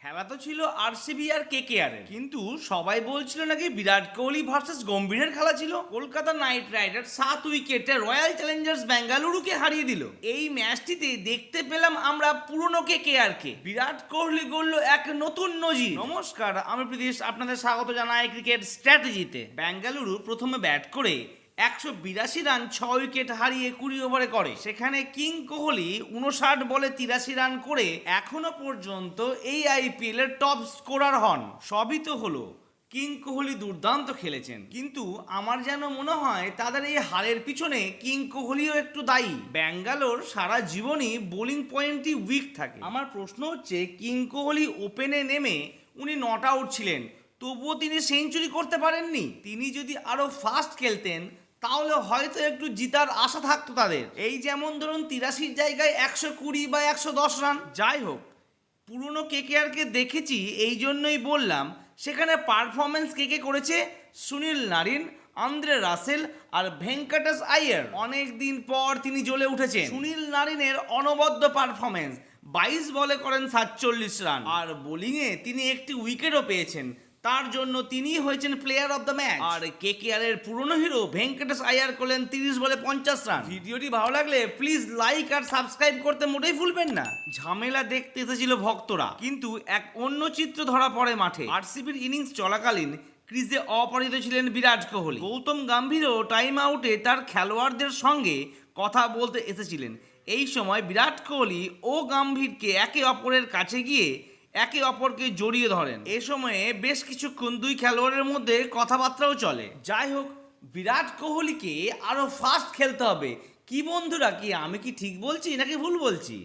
খেলা তো ছিল আরসিবি আর কেকেআর এর, কিন্তু সবাই বলছিল নাকি বিরাট কোহলি ভার্সেস গম্ভীরের খেলা ছিল। কলকাতা নাইট রাইডার্স 7 উইকেটে রয়্যাল চ্যালেঞ্জার্স বেঙ্গালুরুকে হারিয়ে দিল। এই ম্যাচটিতে দেখতে পেলাম আমরা পুরনো কেকেআর কে। বিরাট কোহলি গড়ল এক নতুন নজির। নমস্কার, আমি প্রীতিশ, আপনাদের স্বাগত জানাই ক্রিকেট স্ট্র্যাটেজিতে। বেঙ্গালুরু প্রথমে ব্যাট করে 182 রান 6 উইকেট হারিয়ে 20 ওভারে করে। সেখানে কিং কোহলি 59 বলে 83 রান করে এখনো পর্যন্ত এই আইপিএল এর টপ স্কোরার হন। সবই তো হলো, কিং কোহলি দুর্দান্ত খেলেছেন, কিন্তু আমার যেন মনে হয় তাদের এই হারের পিছনে কিং কোহলিও একটু দায়ী। ব্যাঙ্গালোর সারা জীবনই বোলিং পয়েন্টই উইক থাকে। আমার প্রশ্ন হচ্ছে, কিং কোহলি ওপেনে নেমে উনি নট আউট ছিলেন, তবুও তিনি সেঞ্চুরি করতে পারেননি। তিনি যদি আরো ফাস্ট খেলতেন তাহলে হয়তো একটু জিতার আশা থাকতো তাদের। এই যেমন ধরুন 83 জায়গায় 120 বা 110 রান। যাই হোক, পুরনো কেকেআরকে দেখেছি, এই জন্যই বললাম। সেখানে পারফরমেন্স কে করেছে? সুনীল নারিন, আন্দ্রে রাসেল আর ভেঙ্কটেশ আইয়ার। অনেক দিন পর তিনি জ্বলে উঠেছেন। সুনীল নারিনের অনবদ্য পারফরমেন্স, 22 বলে করেন 47 রান, আর বোলিংয়ে তিনি একটি উইকেটও পেয়েছেন। তার জন্য তিনিই হয়েছেন প্লেয়ার অফ দ্য ম্যাচ। আর কেকেআর এর পুরনো হিরো ভেঙ্কটেশ আইয়ার করলেন 30 বলে 50 রান। ভিডিওটি ভালো লাগলে প্লিজ লাইক আর সাবস্ক্রাইব করতে মোটেই ভুলবেন না। ঝামেলা দেখতে এসেছিল ভক্তরা, কিন্তু এক অন্য চিত্র ধরা পড়ে মাঠে। আরসিবির ইনিংস চলাকালীন ক্রিজে অপরাজিত ছিলেন বিরাট কোহলি। গৌতম গম্ভীরও টাইম আউটে তার খেলোয়াড়দের সঙ্গে কথা বলতে এসেছিলেন। এই সময় বিরাট কোহলি ও গম্ভীরকে একে অপরের কাছে গিয়ে একে অপরকে জড়িয়ে ধরেন। এ সময়ে বেশ কিছুক্ষণ দুই খেলোয়াড়ের মধ্যে কথাবার্তাও চলে। যাই হোক, বিরাট কোহলিকে আরো ফাস্ট খেলতে হবে। কি বন্ধুরা, কি আমি কি ঠিক বলছি নাকি ভুল বলছি?